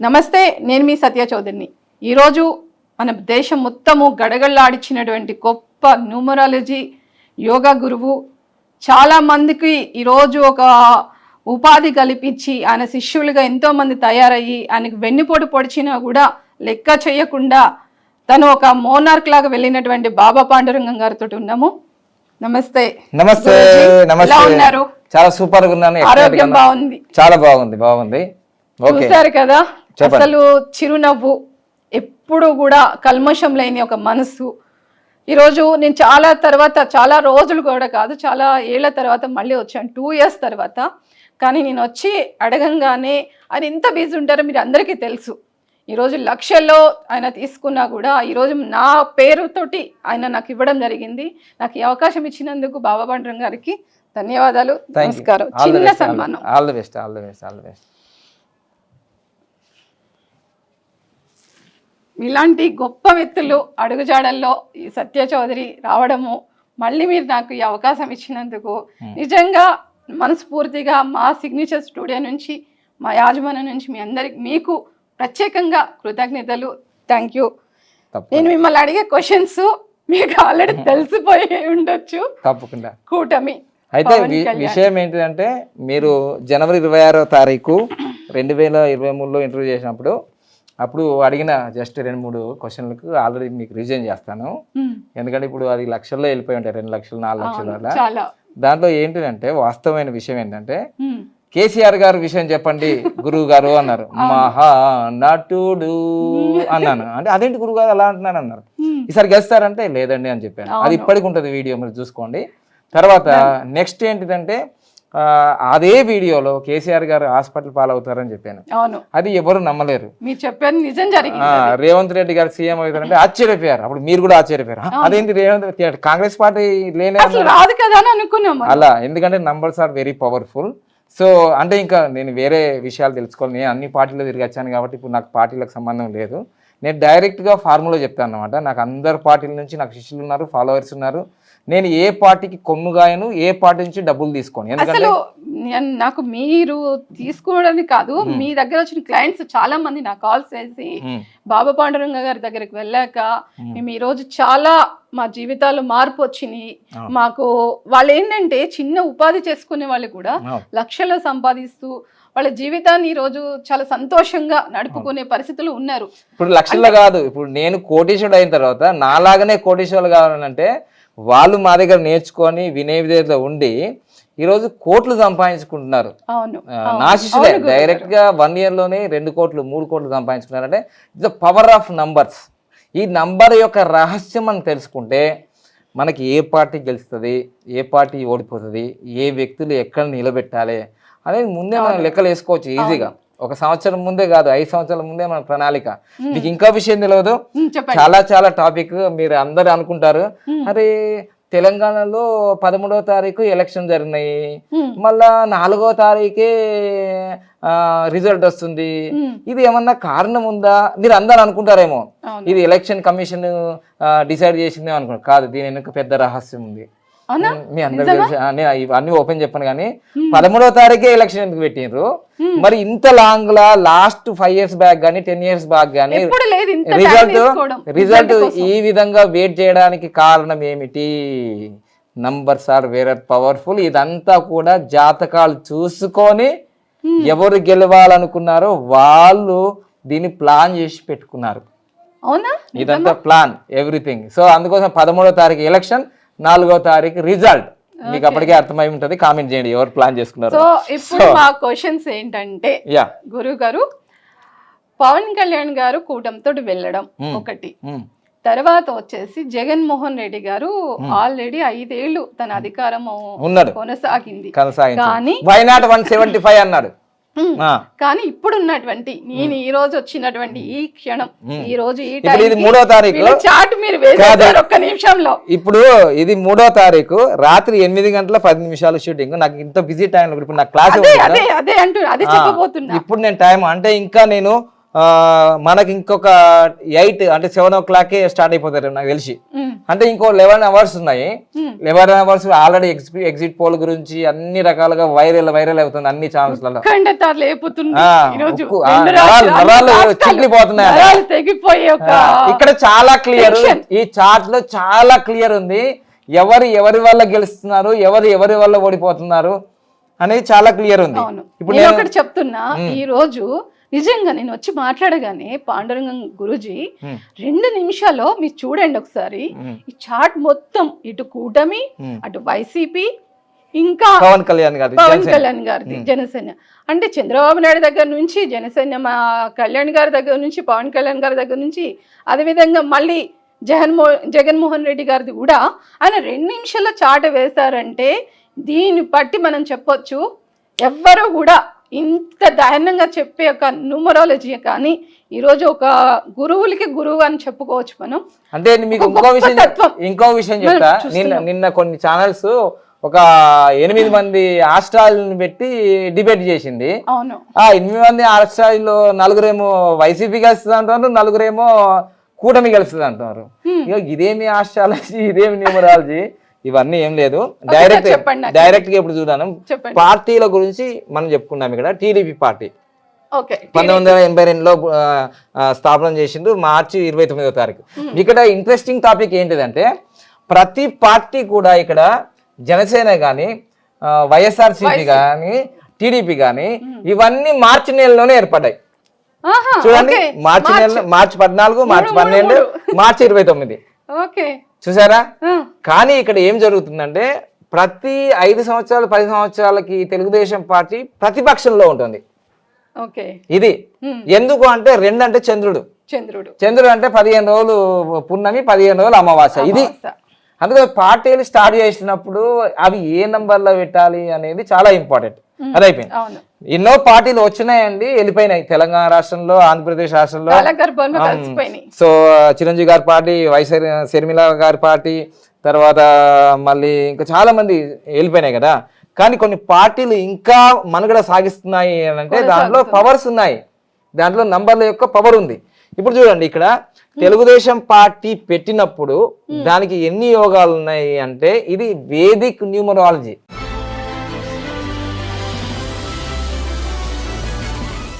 నమస్తే, నేను మీ సత్య చౌదరిని. ఈరోజు మన దేశం మొత్తము గడగడలాడిచ్చినటువంటి గొప్ప న్యూమరాలజీ యోగా గురువు, చాలామందికి ఈరోజు ఒక ఉపాధి కల్పించి ఆయన శిష్యులుగా ఎంతోమంది తయారయ్యి ఆయనకు వెన్నుపోటు పొడిచినా కూడా లెక్క చేయకుండా తను ఒక మోనార్క్ లాగా వెళ్ళినటువంటి బాబా పాండురంగం గారితో ఉన్నాము. నమస్తే. నమస్తే. ఎలా ఉన్నారు? చాలా సూపర్ గా ఉన్నాను. ఆరోగ్యం బాగుంది? చాలా బాగుంది. చూసారు కదా, అసలు చిరునవ్వు, ఎప్పుడు కూడా కల్మషం లేని ఒక మనసు. ఈరోజు నేను చాలా రోజులు కూడా కాదు, చాలా ఏళ్ల తర్వాత మళ్ళీ వచ్చాను, 2 years తర్వాత. కానీ నేను వచ్చి అడగంగానే ఆయన ఎంత బిజీ ఉంటారో మీరు అందరికీ తెలుసు. ఈరోజు లక్షల్లో ఆయన తీసుకున్నా కూడా ఈరోజు నా పేరుతోటి ఆయన నాకు ఇవ్వడం జరిగింది. నాకు ఈ అవకాశం ఇచ్చినందుకు బాబా పాండురంగం గారికి ధన్యవాదాలు, నమస్కారం. చిన్న సన్మానం. All the best. ఇలాంటి గొప్ప వ్యక్తులు అడుగుజాడల్లో ఈ సత్య చౌదరి రావడము, మళ్ళీ మీరు నాకు ఈ అవకాశం ఇచ్చినందుకు నిజంగా మనస్ఫూర్తిగా మా సిగ్నేచర్ స్టూడియో నుంచి, మా యాజమాన్యం నుంచి మీకు ప్రత్యేకంగా కృతజ్ఞతలు. Thank you. నేను మిమ్మల్ని అడిగే క్వశ్చన్స్ మీకు ఆల్రెడీ తెలిసిపోయి ఉండొచ్చు. తప్పకుండా. కూటమి అయితే విషయం ఏంటిదంటే, మీరు జనవరి 26వ తారీఖు 2023లో ఇంటర్వ్యూ చేసినప్పుడు అప్పుడు అడిగిన జస్ట్ 2-3 క్వశ్చన్లకు ఆల్రెడీ మీకు రివిజన్ చేస్తాను. ఎందుకంటే ఇప్పుడు అది లక్షల్లో వెళ్ళిపోయి ఉంటాయి, 2 లక్షలు 4 లక్షల అలా. దాంట్లో ఏంటిదంటే వాస్తవమైన విషయం ఏంటంటే, కేసీఆర్ గారు విషయం చెప్పండి గురువు గారు అన్నారు. మహా నటుడు అన్నాను. అంటే అదేంటి గురువు గారు అలా అంటున్నాను అన్నారు. ఈసారి గెలుస్తారంటే లేదండి అని చెప్పాను. అది ఇప్పటికి ఉంటుంది వీడియో, మీరు చూసుకోండి. తర్వాత నెక్స్ట్ ఏంటిదంటే, అదే వీడియోలో కేసీఆర్ గారు హాస్పిటల్ పాలవుతారని చెప్పాను. అది ఎవరు నమ్మలేరు. మీరు చెప్పారు, నిజం జరిగింది. రేవంత్ రెడ్డి గారు సీఎం అవుతారంటే ఆశ్చర్యపోయారు. అప్పుడు మీరు కూడా ఆశ్చర్యపోయారు, అదేంటి రేవంత్ రెడ్డి కాంగ్రెస్ పార్టీ రాదు కదా అని అనుకున్నాం అలా. ఎందుకంటే numbers are very powerful. So అంటే ఇంకా నేను వేరే విషయాలు తెలుసుకోవాలి. నేను అన్ని పార్టీలో తిరిగి వచ్చాను కాబట్టి ఇప్పుడు నాకు పార్టీలకు సంబంధం లేదు. నేను డైరెక్ట్గా ఫార్ములా చెప్తాను అనమాట. నాకు అందరు పార్టీల నుంచి నాకు శిష్యులు ఉన్నారు, ఫాలోవర్స్ ఉన్నారు. నేను ఏ పార్టీకి కొమ్ముగాయను, ఏ పార్టీ నుంచి డబ్బులు తీసుకోను. ఎందుకంటే నాకు మీరు తీసుకోవడానికి కాదు, మీ దగ్గర వచ్చిన క్లయింట్స్ చాలా మంది నాకు కాల్ చేసి బాబా పాండురంగ గారి దగ్గరికి వెళ్ళాక మేము ఈ రోజు చాలా మా జీవితాల్లో మార్పు వచ్చినాయి. మాకు వాళ్ళు ఏంటంటే చిన్న ఉపాధి చేసుకునే వాళ్ళు కూడా లక్షల్లో సంపాదిస్తూ వాళ్ళ జీవితాన్ని ఈ రోజు చాలా సంతోషంగా నడుపుకునే పరిస్థితులు ఉన్నారు. ఇప్పుడు లక్షల్లో కాదు, ఇప్పుడు నేను కోటీశ్వరుడు అయిన తర్వాత నాలాగనే కోటీశ్వరులు కావాలంటే వాళ్ళు మా దగ్గర నేర్చుకొని వినయ విధేయతలో ఉండి ఈరోజు కోట్లు సంపాదించుకుంటున్నారు. నా శిష్యులే డైరెక్ట్ గా 1 year లోనే 2 కోట్లు 3 కోట్లు సంపాదించుకున్నారంటే it's the power of numbers. ఈ నంబర్ యొక్క రహస్యం మనం తెలుసుకుంటే మనకి ఏ పార్టీ గెలుస్తుంది, ఏ పార్టీ ఓడిపోతుంది, ఏ వ్యక్తులు ఎక్కడ నిలబెట్టాలి అనేది ముందే మనం లెక్కలు వేసుకోవచ్చు ఈజీగా. 1 సంవత్సరం ముందే కాదు, 5 సంవత్సరాల ముందే మన ప్రణాళిక. మీకు ఇంకా విషయం తెలియదు, చాలా టాపిక్ మీరు అందరు అనుకుంటారు, అరే తెలంగాణలో 13వ తారీఖు ఎలక్షన్ జరిగినాయి, మళ్ళా 4వ తారీఖే రిజల్ట్ వస్తుంది, ఇది ఏమన్నా కారణం ఉందా మీరు అందరు అనుకుంటారేమో. ఇది ఎలక్షన్ కమిషన్ డిసైడ్ చేసిందే అనుకుంటారు. కాదు, దీని వెనుక పెద్ద రహస్యం ఉంది. మీ అందరూ తెలుసు. నేను ఇవన్నీ ఓపెన్ చెప్పాను. కానీ 13వ తారీఖే ఎలక్షన్ ఎందుకు పెట్టిండ్రు మరి? ఇంత లాంగ్ లాస్ట్ 5 years బ్యాక్ కానీ 10 years బ్యాక్ కానీ రిజల్ట్ ఈ విధంగా వెయిట్ చేయడానికి కారణం ఏమిటి? Numbers are very powerful. ఇదంతా కూడా జాతకాలు చూసుకొని ఎవరు గెలవాలనుకున్నారో వాళ్ళు దీన్ని ప్లాన్ చేసి పెట్టుకున్నారు. ఇదంతా ప్లాన్, ఎవ్రీథింగ్. సో అందుకోసం 13వ తారీఖు ఎలక్షన్, 4వ తారీఖు రిజల్ట్. మీకు అప్పటికే అర్థమై ఉంటది. కామెంట్ చేయండి ఎవరు ప్లాన్ చేసుకున్నారు. సో ఇప్పుడు మా క్వశ్చన్స్ ఏంటంటే, గురువు గారు పవన్ కళ్యాణ్ గారు కూటమితో వెళ్ళడం ఒకటి, తర్వాత వచ్చేసి జగన్మోహన్ రెడ్డి గారు ఆల్రెడీ 5 ఏళ్ళు తన అధికారము కొనసాగింది. కానీ వై నాట్ 175 అన్నాడు. కానీ ఇప్పుడు ఉన్నటువంటి నేను ఈ రోజు వచ్చినటువంటి ఈ క్షణం, ఈ రోజు ఈ 3వ తారీఖు చాట్ మీరు వేశారు ఒక్క నిమిషంలో. ఇప్పుడు ఇది 3వ తారీఖు రాత్రి 8:10 షూటింగ్. నాకు ఇంత బిజీ టైంలో ఇప్పుడు నా క్లాస్ అదే చెప్పబోతున్నా. ఇప్పుడు నేను టైం అంటే ఇంకా నేను మనకి ఇంకొక 8 అంటే 7 o'clock స్టార్ట్ అయిపోతారు నాకు తెలిసి. ఉమ్, అంటే ఇంకో 11 hours ఉన్నాయి. 11 hours ఆల్రెడీ ఎగ్జిట్ పోల్ గురించి అన్ని రకాలుగా వైరల్ అవుతుంది అన్ని ఛానల్స్లలో. ఖండతారు లేపుతుంది ఈరోజు. నరాలు చిట్లిపోతున్నాయి. నరాలు తెగిపోయే ఒక ఇక్కడ చాలా క్లియర్, ఈ చార్ట్ లో చాలా క్లియర్ ఉంది ఎవరి వల్ల గెలుస్తున్నారు, ఎవరి వల్ల ఓడిపోతున్నారు అనేది చాలా క్లియర్ ఉంది. ఇప్పుడు నేను ఒకటి చెప్తున్నా, ఈ రోజు నిజంగా నేను వచ్చి మాట్లాడగానే పాండురంగం గురూజీ 2 నిమిషాల్లో మీరు చూడండి ఒకసారి ఈ చార్ట్ మొత్తం, ఇటు కూటమి, అటు వైసీపీ, ఇంకా పవన్ కళ్యాణ్ గారిది జనసేన. అంటే చంద్రబాబు నాయుడు దగ్గర నుంచి జనసేన, మా కళ్యాణ్ గారి దగ్గర నుంచి, పవన్ కళ్యాణ్ గారి దగ్గర నుంచి, అదేవిధంగా మళ్ళీ జగన్మోహన్ రెడ్డి గారిది కూడా ఆయన 2 నిమిషాల్లో చాట వేశారంటే దీన్ని బట్టి మనం చెప్పొచ్చు ఎవ్వరూ కూడా ఇంత దారుణంగా చెప్పే ఒక న్యూమరాలజీ కానీ ఈరోజు ఒక గురువులకి గురువు అని చెప్పుకోవచ్చు మనం. అంటే మీకు ఇంకో విషయం చెప్తా. నిన్న కొన్ని ఛానల్స్ ఒక 8 మంది ఆస్ట్రాలను పెట్టి డిబేట్ చేసింది. అవును, ఆ 8 మంది ఆస్ట్రాలో 4 వైసీపీ గెలుస్తుంది అంటున్నారు, 4 కూటమి గెలుస్తుంది అంటున్నారు. ఇదేమి ఆస్ట్రాలజీ, ఇదేమి న్యూమరాలజీ, ఇవన్నీ ఏం లేదు. డైరెక్ట్ గా ఇప్పుడు చూడాను. పార్టీల గురించి మనం చెప్పుకున్నాం. ఇక్కడ టీడీపీ పార్టీ 1982లో స్థాపన చేసిండు, మార్చి 29వ తారీఖు. ఇక్కడ ఇంట్రెస్టింగ్ టాపిక్ ఏంటిదంటే ప్రతి పార్టీ కూడా ఇక్కడ జనసేన గాని, వైఎస్ఆర్సీపీ గాని, టీడీపీ గాని ఇవన్నీ మార్చి నెలలోనే ఏర్పడ్డాయి. చూడండి, మార్చి 14, మార్చి 12, మార్చి 29. చూసారా? కానీ ఇక్కడ ఏం జరుగుతుందంటే ప్రతి 5 సంవత్సరాలు 10 సంవత్సరాలకి తెలుగుదేశం పార్టీ ప్రతిపక్షంలో ఉంటుంది. ఇది ఎందుకు అంటే 2 అంటే చంద్రుడు అంటే 15 రోజులు పున్నమి, 15 రోజులు అమావాస్య. ఇది అందుకే పార్టీలు స్టార్ట్ చేసినప్పుడు అవి ఏ నంబర్లో పెట్టాలి అనేది చాలా ఇంపార్టెంట్. అది అయిపోయింది. ఎన్నో పార్టీలు వచ్చినాయండి, వెళ్ళిపోయినాయి. తెలంగాణ రాష్ట్రంలో, ఆంధ్రప్రదేశ్ రాష్ట్రంలో. సో చిరంజీవి గారి పార్టీ, శర్మిల గారి పార్టీ, తర్వాత మళ్ళీ ఇంకా చాలా మంది వెళ్ళిపోయినాయి కదా. కానీ కొన్ని పార్టీలు ఇంకా మనుగడ సాగిస్తున్నాయి అంటే దాంట్లో పవర్స్ ఉన్నాయి, దాంట్లో నంబర్ల యొక్క పవర్ ఉంది. ఇప్పుడు చూడండి, ఇక్కడ తెలుగుదేశం పార్టీ పెట్టినప్పుడు దానికి ఎన్ని యోగాలు ఉన్నాయి అంటే ఇది వేదిక్ న్యూమరాలజీ.